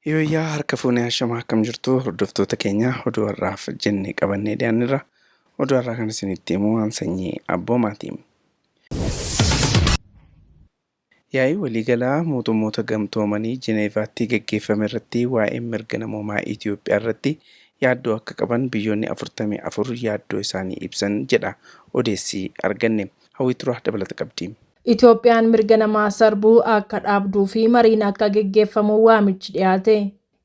Hiyyooyyaa harka fuunee hashamaa akkam jirtu hordoftoota keenya oduu har'aaf jennee qabannee dhiyaannirra. Oduu har'aa kan isinitti himu waan sanyii abboomaati. Yaa'ii waliigalaa mootummoota gamtoomanii Jineevaatti gaggeeffame irratti waa'ee mirga namoomaa Itoophiyaa irratti yaaddoo akka qaban biyyoonni 44 yaaddoo isaanii ibsan jedha odeessi arganne. Hawwiitura dabalata qabdi. Itoophiyaan mirga namaa sarbuu akka dhaabduu fi mariin akka gaggeeffamu waamichi dhiyaate.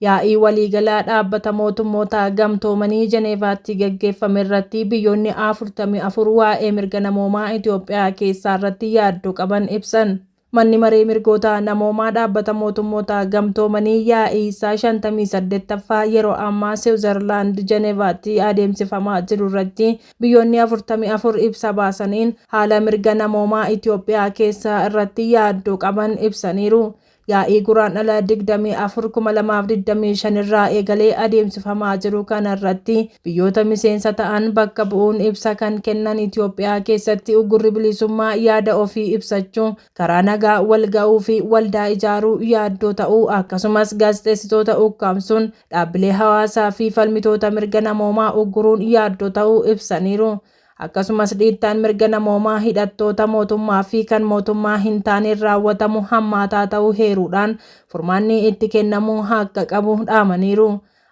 Yaa'ii waliigalaa dhaabbata mootummoota gamtoomanii Jineevaatti gaggeeffame irratti biyyoonni 44 waa'ee mirga namoomaa Itoophiyaa keessaa irratti yaaddoo qaban ibsan. Manni maree mirgoota namoomaa dhaabbata mootummoota gamtoomanii yaa'ii isaa 58ffaa yeroo ammaa Siwiizerlaand Jineevaatti adeemsifamaa jiru irratti biyyoonni 44 ibsa baasaniin haala mirga namoomaa Itoophiyaa keessaa irratti yaaddoo qaban ibsaniiru. Yaa'ii guraandhala 24/2025 irraa eegalee adeemsifamaa jiru kana irratti biyyoota miseensa ta'an bakka bu'uun ibsa kan kennan Itoophiyaa keessatti uggurri bilisummaa yaada ofii ibsachuu, karaa nagaa wal ga'uu fi waldaa ijaaruu yaaddoo ta'uu akkasumas gaazexeessitoota ukkaamsuun dhaabbilee hawaasaa fi falmitoota mirga namoomaa ugguruun yaaddoo ta'uu ibsaniiru. Akkasumas dhiittaan mirga namoomaa hidhattoota mootummaa fi kan mootummaa hin taaneen raawwatamu hammaataa ta'uu heeruudhaan furmaanni itti kennamuu akka qabu dhaamaniiru.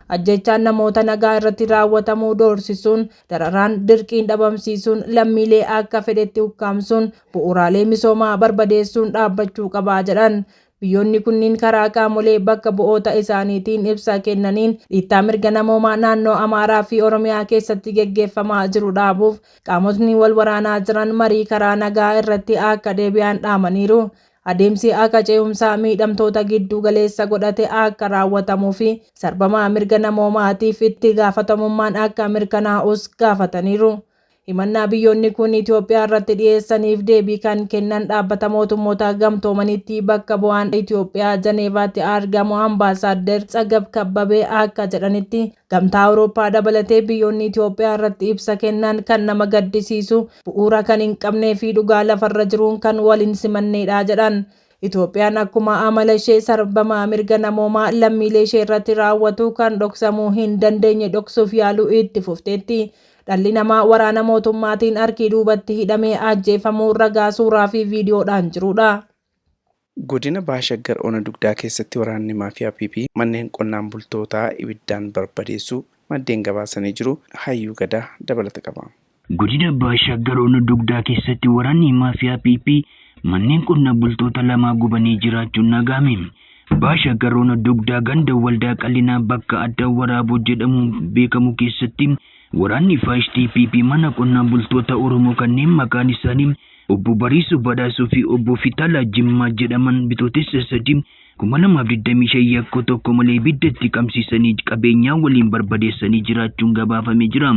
Ajjechaan namoota nagaa irratti raawwatamuu doorsisuun, dararaan dirqiin dhabamsiisuun, lammiilee akka fedhetti ukkaamsuun, bu'uuraalee misoomaa barbadeessuun dhaabbachuu qaba jedhan. Biyyoonni kunniin karaa qaamolee bakka bu'oota isaaniitiin ibsa kennaniin dhiittaa mirga namoomaa naannoo Amaaraa fi Oromiyaa keessatti gaggeeffamaa jiru dhaabuuf qaamotni wal waraanaa jiran marii karaa nagaa irratti akka deebi'an dhaamaniiru. Adeemsi akka ce'umsaa miidhamtoota giddu galeessa godhate akka raawwatamuu fi sarbamaa mirga namoomaatiif itti gaafatamummaan akka mirkanaa'us gaafataniiru. Himannaa biyyoonni kun Itoophiyaa irratti dhiyeessaniif deebii kan kennan dhaabbata mootummoota gamtoomanitti bakka bu'aan Itoophiyaa Jineevaatti argamu Ambaasaadder Tsagab Kabbabee akka jedhanitti gamtaa Awurooppaa dabalatee biyyoonni Itoophiyaa irratti ibsa kennan kan nama gaddisiisu, bu'uura kan hin qabnee fi dhugaa lafarra jiruun kan waliin simanneedha jedhan. Itoophiyaan akkuma amala ishee sarbamaa mirga namoomaa lammiilee ishee irratti raawwatu kan dhoksamuu hin dandeenye dhoksuuf yaaluu itti fufteetti. Dhalli namaa waraana mootummaatiin harkii duubatti hidhamee ajjeefamuu ragaa suuraa fi viidiyoodhaan jirudha. Godina Baashaggar Ona Dugdaa keessatti waraanni maafiyaa PP manneen qonnaan bultootaa ibiddaan barbadeessuu maddeen gabaasanii jiru. Hayyuu Gadaa dabalata qaba. Godina Baashaggar Ona Dugdaa keessatti waraanni maafiyaa PP manneen qonnaan bultoota lama gubanii jiraachuun nagahame. Baashaggar Ona Dugdaa ganda waldaa qallinaa bakka adda waraaboo jedhamuun beekamu keessatti waraanni faashtii PP mana qonnaan bultoota Oromoo kanneen maqaan isaanii obbo Bariisuu Badhaasuu fi obbo Fitaalaa Jimmaa jedhaman bitootessa 3/2025 yakka tokko malee ibiddatti qabsiisanii qabeenyaa waliin barbadeessanii jiraachuun gabaafamee jira.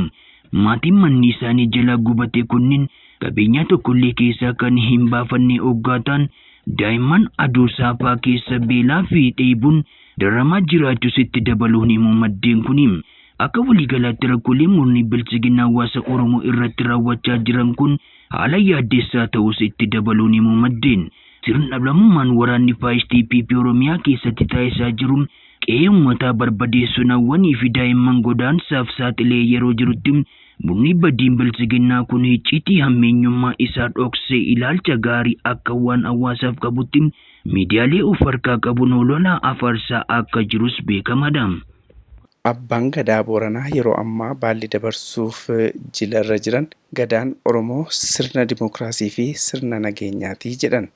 Maatiin manni isaanii jala gubate kunniin qabeenyaa tokkollee keessaa kan hin baafanne oggaataan daa'imman aduu saaphaa keessa beelaa fi dheebuun daramaa jiraachuus itti dabaluun himu maddeen kuni. Akka waliigalaatti rakkoolee murni bilchiginaa hawaasa Oromoo irratti raawwachaa jiran kun haala yaaddeessaa ta'us itti dabaluun himu maddeen. Sirna dhablamummaan waraanni faashtii PP Oromiyaa keessatti taasisaa jiru qe'ee uummataa barbadeessuun hawwanii fi daa'imman godaansaaf saaxilee yeroo jirutti murni badiin bilchiginaa kun icciitii hammeenyummaa isaa dhoksee ilaalcha gaarii akka waan hawaasaaf qabutti miidiyaalee of harkaa qabuun ololaa afarsaa akka jirus beekamaadha. Abbaan Gadaa Booranaa yeroo ammaa baalli dabarsuuf jilarra jiran gadaan Oromoo sirna dimookiraasii fi sirna nageenyaati jedhan.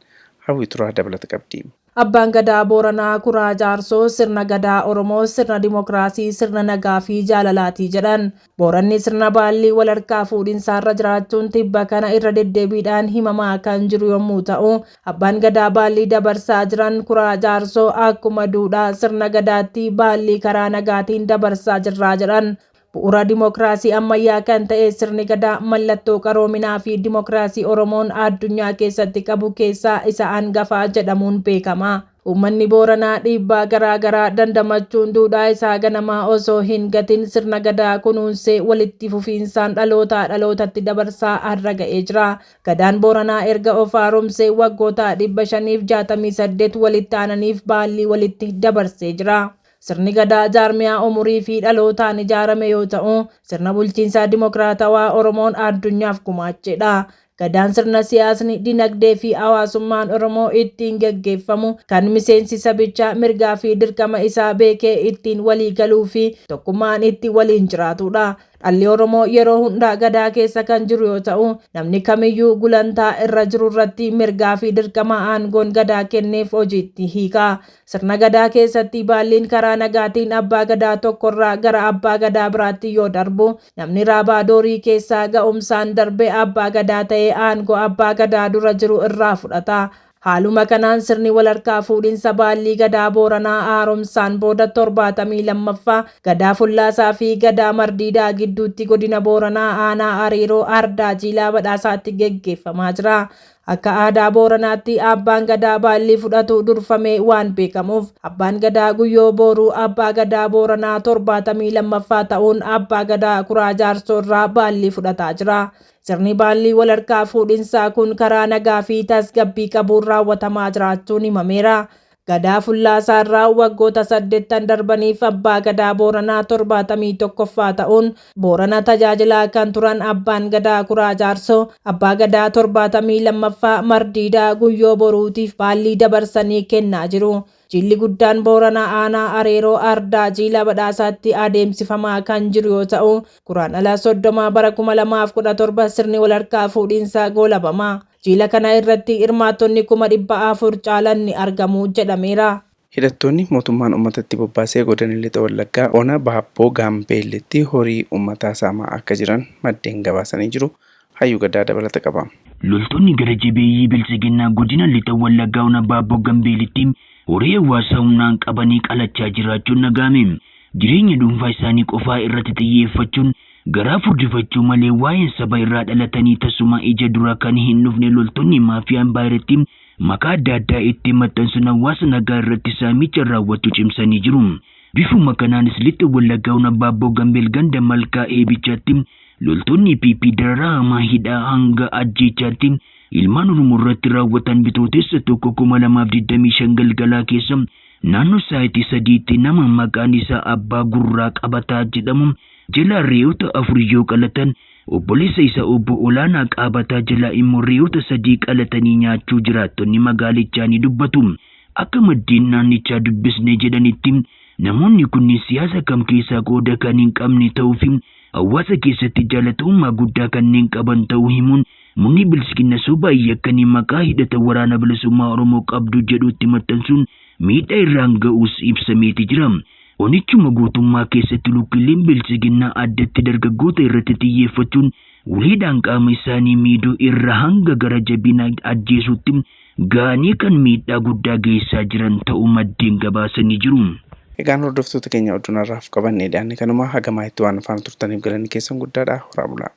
Hawwiituraa dabalata qabdi. Abbaan Gadaa Booranaa Kuraa Jaarsoo sirna gadaa Oromoo sirna dimookiraasii sirna nagaa fi jaalalaati jedhan. Booranni sirna baallii wal harkaa fuudhinsaarra jiraachuun tibba kana irra deddeebiidhaan himamaa kan jiru yommuu ta'u, abbaan Gadaa baallii dabarsaa jiran Kuraa Jaarsoo akkuma duudhaa sirna gadaatti baallii karaa nagaatiin dabarsaa jirraa jedhan. Bu'uura dimookiraasii ammayyaa kan ta'e sirni gadaa mallattoo qaroominaa fi dimookiraasii Oromoon addunyaa keessatti qabu keessaa isa hangafaa jedhamuun beekama. Uummanni Booranaa dhiibbaa garaa garaa dandamachuun duudhaa isaa ganamaa osoo hin gatin sirna gadaa kunuunsee walitti fufiinsaan dhalootaa dhalootatti dabarsaa har'a ga'ee jira. Gadaan Booranaa erga of haaromsee waggoota 568 walitti aananiif baallii walitti dabarsee jira. Sirni gadaa jaarmiyaa umurii fi dhalootaan ijaarame yoo ta'u, sirna bulchiinsaa dimokiraatawaa Oromoon addunyaaf gumaachedha. Gadaan sirna siyaasni, dinagdee fi hawaasummaan Oromoo ittiin gaggeeffamu kan miseensi sabichaa mirgaa fi dirqama isaa beekee ittiin walii galuu fi tokkummaan itti waliin jiraatudha. Dhalli Oromoo yeroo hundaa gadaa keessa kan jiru yoo ta'u, namni kamiyyuu gulantaa irra jiru irratti mirgaa fi dirqama aangoon gadaa kenneef hojiitti hiika. Sirna gadaa keessatti baalliin karaa nagaatiin abbaa gadaa tokkorraa gara abbaa gadaa biraatti yoo darbu, namni raabaa doorii keessaa ga'umsaan darbe abbaa gadaa ta'ee aangoo abbaa gadaa dura jiru irraa fudhata. Haaluma kanaan sirni walharkaa fuudhinsa baallii gadaa Booranaa haaromsaan booda 72ffaa gadaa Fullaasaa fi gadaa Mardiidaa gidduutti godina Booranaa aanaa Hariiroo Ardaa Jiilaa Badhaasaatti geggeeffamaa jira. Akka aadaa Booranaatti abbaan gadaa baallii fudhatu durfamee waan beekamuuf abbaan gadaa Guyyoo Booruu abbaa gadaa Booranaa 72ffaa ta'uun abbaa gadaa Kuraa Jaarsoo irraa baallii fudhataa jira. Sirni baallii walharkaa fuudhinsaa kun karaa nagaa fi tasgabbii qabuun raawwatamaa jiraachuun himameera. Gadaa Fullaasaa irraa waggoota 8 darbaniif abbaa gadaa Booranaa 71ffaa ta'uun Boorana tajaajilaa kan turan abbaan gadaa Kuraa Jaarsoo abbaa gadaa 72ffaa Mardiidaa Guyyoo Boruutiif baallii dabarsanii kennaa jiru. Jilli guddaan Booranaa aanaa Hariiroo Ardaa Jiilaa Badhaasaatti adeemsifamaa kan jiru yoo ta'u, Guraandhala 30 bara 2017 sirni walharkaa fuudhinsaa goolabama. Jiila kana irratti hirmaattonni 400 caalan ni argamu jedhameera. Hidhattoonni mootummaan uummatatti bobbaasee godina lixa Wallaggaa ona Baabboo Gaambeellitti horii uummataa saamaa akka jiran maddeen gabaasanii jiru. Hayyuu Gadaa dabalata qaba. Loltoonni gara jabeeyyii bilchiginaa godina lixa Wallaggaa ona Baabboo Gaambeellitti horii hawaasaa humnaan qabanii qalachaa jiraachuun nagahame. Jireenya dhuunfaa isaanii qofaa irratti xiyyeeffachuun garaa furdifachuu malee waa'ee saba irraa dhalatanii tasuma ija dura kan hin dhufne loltoonni maafiyaan baay'eetti maqaa adda addaa itti maxxansuun hawaasa nagaa irratti saamicha raawwachuu cimsanii jiru. Bifuma kanaanis lixa Wallaggaa ona Baabboo Gaambeel ganda malkaa eebichaatti loltoonni PP dararaa hamaa hidhaa hanga ajjeechaatti ilmaan Oromoo irratti raawwatan bitootessa 2025 galgalaa keessa naannoo sa'aatii 3tti nama maqaan isaa Abbaa Gurraa Qabataa jedhamu jala reeyoota 4 yoo qalatan obboleessa isaa obbo Olaanaa Qabataa jala immoo reeyoota 3 qalatanii nyaachuu jiraattonni magaalichaa ni dubbatu. Akka maddeen naannichaa dubbisne jedhanitti namoonni kunniin siyaasa kam keessaa qooda kan hin qabne ta'uu fi hawaasa keessatti jaalatamummaa guddaa kanneen qaban ta'uu himuun munni bilchiginna sobaa yakkanii maqaa hidhata waraana bilisummaa Oromoo qabdu jedhutti maxxansuun miidhaa irraan ga'uus ibsameeti jira. Onichuma guutummaa keessatti lukkileen bilchiginnaa addatti dargaggoota irratti xiyyeeffachuun uleedhaan qaama isaanii miidhuu irra hanga gara jabina ajjeesuutti ga'anii kan miidhaa guddaa geessaa jiran ta'uu maddeen gabaasanii jiru. Egaan hordoftoota keenya oduun har'aaf qabannee dhiyaanne kanuma hagamaa itti waan afaan turtaniif galanni keessan guddaadha. Horaa bulaa.